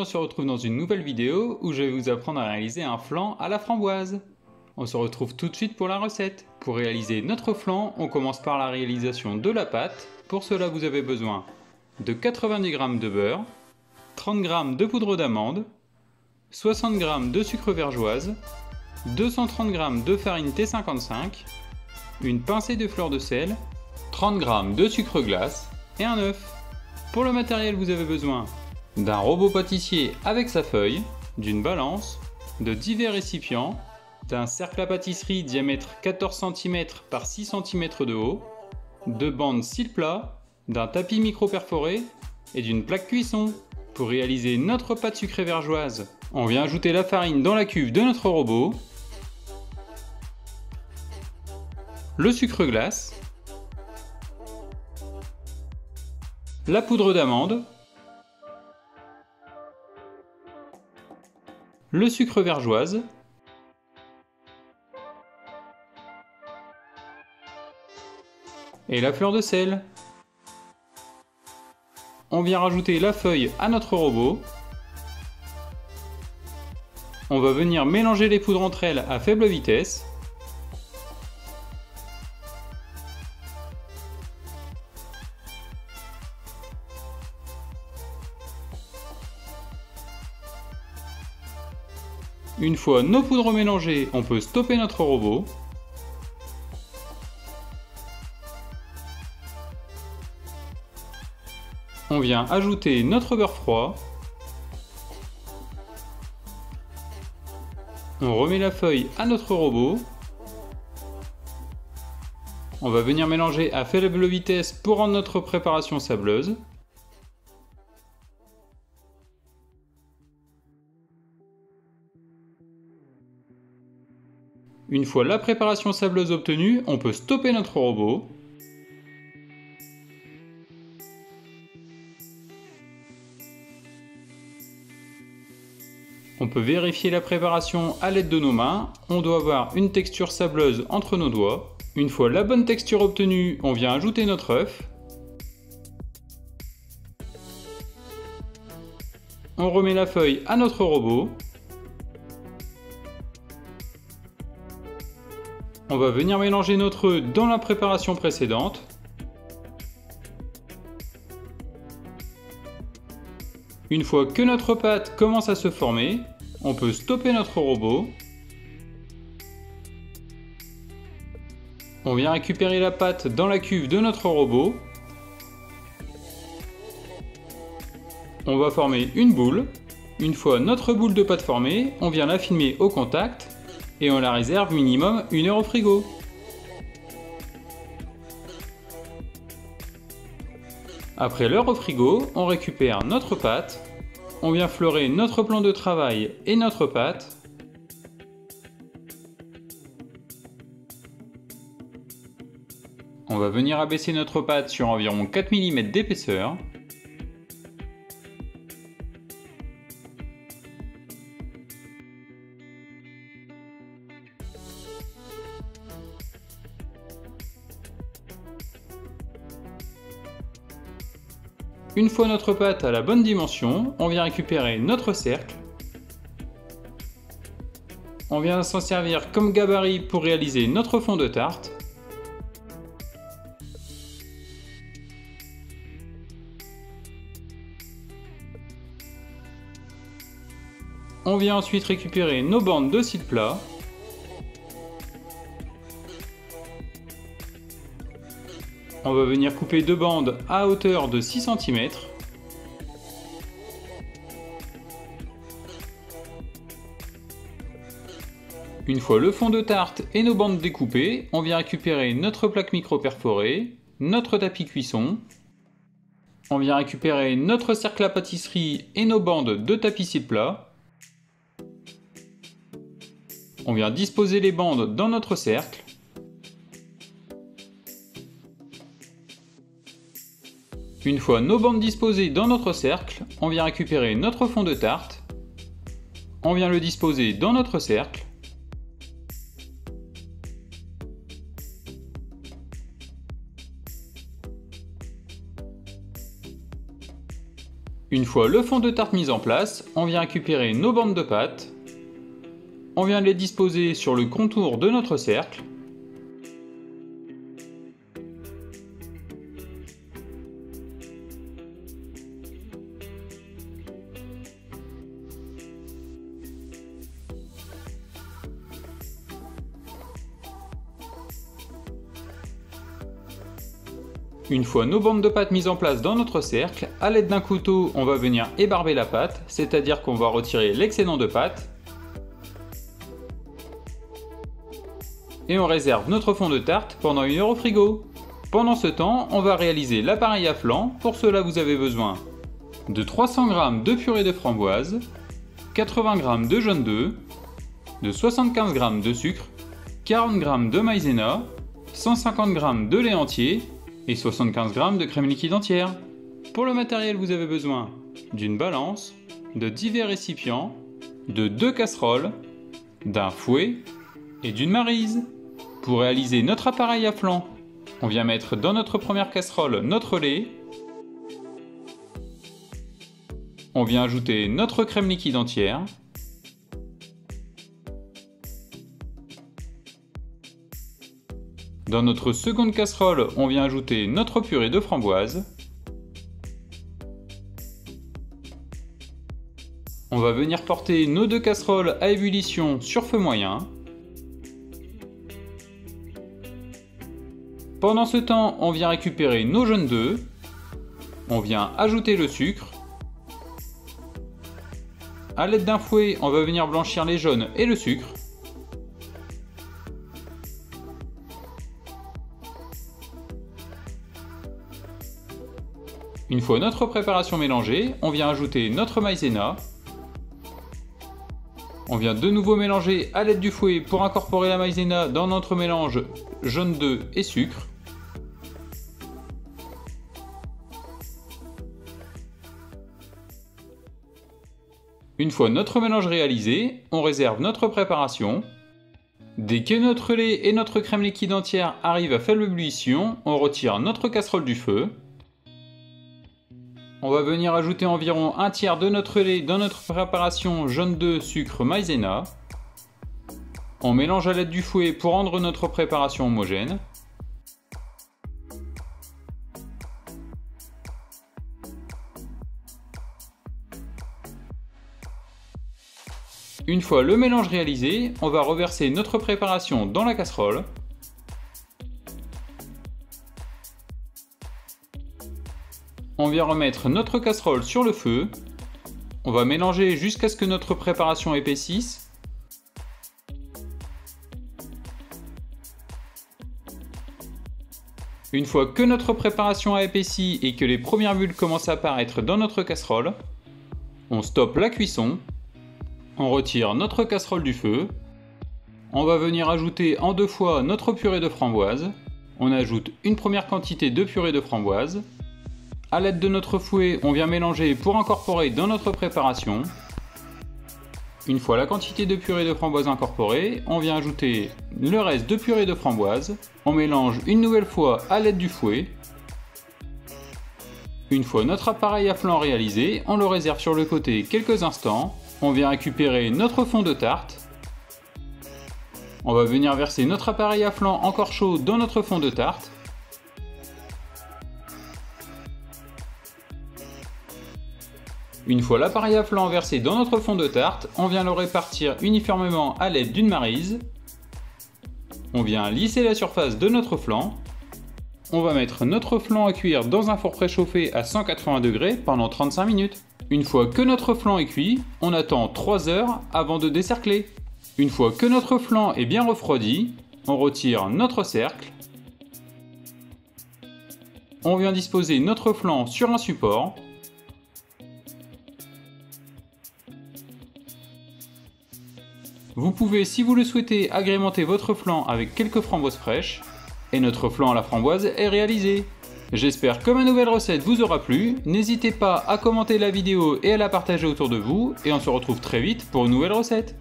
se retrouve dans une nouvelle vidéo où je vais vous apprendre à réaliser un flan à la framboise. On se retrouve tout de suite pour la recette. Pour réaliser notre flan, on commence par la réalisation de la pâte. Pour cela, vous avez besoin de 90 g de beurre, 30 g de poudre d'amande, 60 g de sucre vergeoise, 230 g de farine T55, une pincée de fleur de sel, 30 g de sucre glace et un œuf. Pour le matériel, vous avez besoin d'un robot pâtissier avec sa feuille, d'une balance, de divers récipients, d'un cercle à pâtisserie diamètre 14 cm par 6 cm de haut, de bandes cils plats, d'un tapis micro perforé et d'une plaque cuisson. Pour réaliser notre pâte sucrée vergeoise, on vient ajouter la farine dans la cuve de notre robot, le sucre glace, la poudre d'amande, le sucre vergeoise, et la fleur de sel. On vient rajouter la feuille à notre robot. On va venir mélanger les poudres entre elles à faible vitesse. Une fois nos poudres mélangées, on peut stopper notre robot. On vient ajouter notre beurre froid. On remet la feuille à notre robot. On va venir mélanger à faible vitesse pour rendre notre préparation sableuse. Une fois la préparation sableuse obtenue, on peut stopper notre robot. On peut vérifier la préparation à l'aide de nos mains. On doit avoir une texture sableuse entre nos doigts. Une fois la bonne texture obtenue, on vient ajouter notre œuf. On remet la feuille à notre robot. On va venir mélanger notre œuf dans la préparation précédente. Une fois que notre pâte commence à se former, on peut stopper notre robot. On vient récupérer la pâte dans la cuve de notre robot. On va former une boule. Une fois notre boule de pâte formée, on vient la filmer au contact et on la réserve minimum 1 heure au frigo. Après l'heure au frigo, on récupère notre pâte, on vient fleurer notre plan de travail et notre pâte. On va venir abaisser notre pâte sur environ 4 mm d'épaisseur. Une fois notre pâte à la bonne dimension, on vient récupérer notre cercle. On vient s'en servir comme gabarit pour réaliser notre fond de tarte. On vient ensuite récupérer nos bandes de cils plats. On va venir couper 2 bandes à hauteur de 6 cm. Une fois le fond de tarte et nos bandes découpées, on vient récupérer notre plaque micro perforée, notre tapis cuisson. On vient récupérer notre cercle à pâtisserie et nos bandes de tapisserie plat. On vient disposer les bandes dans notre cercle. Une fois nos bandes disposées dans notre cercle, on vient récupérer notre fond de tarte. On vient le disposer dans notre cercle. Une fois le fond de tarte mis en place, on vient récupérer nos bandes de pâte. On vient les disposer sur le contour de notre cercle. Une fois nos bandes de pâte mises en place dans notre cercle, à l'aide d'un couteau, on va venir ébarber la pâte, c'est-à-dire qu'on va retirer l'excédent de pâte. Et on réserve notre fond de tarte pendant 1 heure au frigo. Pendant ce temps, on va réaliser l'appareil à flan. Pour cela, vous avez besoin de 300 g de purée de framboise, 80 g de jaune d'œuf, de 75 g de sucre, 40 g de maïzena, 150 g de lait entier et 75 g de crème liquide entière. Pour le matériel, vous avez besoin d'une balance, de divers récipients, de 2 casseroles, d'un fouet et d'une maryse. Pour réaliser notre appareil à flan, on vient mettre dans notre première casserole notre lait. On vient ajouter notre crème liquide entière. Dans notre seconde casserole, on vient ajouter notre purée de framboise. On va venir porter nos 2 casseroles à ébullition sur feu moyen. Pendant ce temps, on vient récupérer nos jaunes d'œufs. On vient ajouter le sucre. A l'aide d'un fouet, on va venir blanchir les jaunes et le sucre. Une fois notre préparation mélangée, on vient ajouter notre maïzena. On vient de nouveau mélanger à l'aide du fouet pour incorporer la maïzena dans notre mélange jaune d'œuf et sucre. Une fois notre mélange réalisé, on réserve notre préparation. Dès que notre lait et notre crème liquide entière arrivent à faible ébullition, on retire notre casserole du feu. On va venir ajouter environ 1/3 de notre lait dans notre préparation jaune d'œuf, sucre, maïzena. On mélange à l'aide du fouet pour rendre notre préparation homogène. Une fois le mélange réalisé, on va reverser notre préparation dans la casserole. On vient remettre notre casserole sur le feu. On va mélanger jusqu'à ce que notre préparation épaississe. Une fois que notre préparation a épaissi et que les premières bulles commencent à apparaître dans notre casserole, on stoppe la cuisson. On retire notre casserole du feu. On va venir ajouter en 2 fois notre purée de framboise. On ajoute une première quantité de purée de framboise. A l'aide de notre fouet, on vient mélanger pour incorporer dans notre préparation. Une fois la quantité de purée de framboise incorporée, on vient ajouter le reste de purée de framboise. On mélange une nouvelle fois à l'aide du fouet. Une fois notre appareil à flan réalisé, on le réserve sur le côté quelques instants. On vient récupérer notre fond de tarte. On va venir verser notre appareil à flan encore chaud dans notre fond de tarte. Une fois l'appareil à flan versé dans notre fond de tarte, on vient le répartir uniformément à l'aide d'une maryse. On vient lisser la surface de notre flan. On va mettre notre flan à cuire dans un four préchauffé à 180 degrés pendant 35 minutes. Une fois que notre flan est cuit, on attend 3 heures avant de décercler. Une fois que notre flan est bien refroidi, on retire notre cercle. On vient disposer notre flan sur un support. Vous pouvez, si vous le souhaitez, agrémenter votre flan avec quelques framboises fraîches. Et notre flan à la framboise est réalisé. J'espère que ma nouvelle recette vous aura plu. N'hésitez pas à commenter la vidéo et à la partager autour de vous. Et on se retrouve très vite pour une nouvelle recette.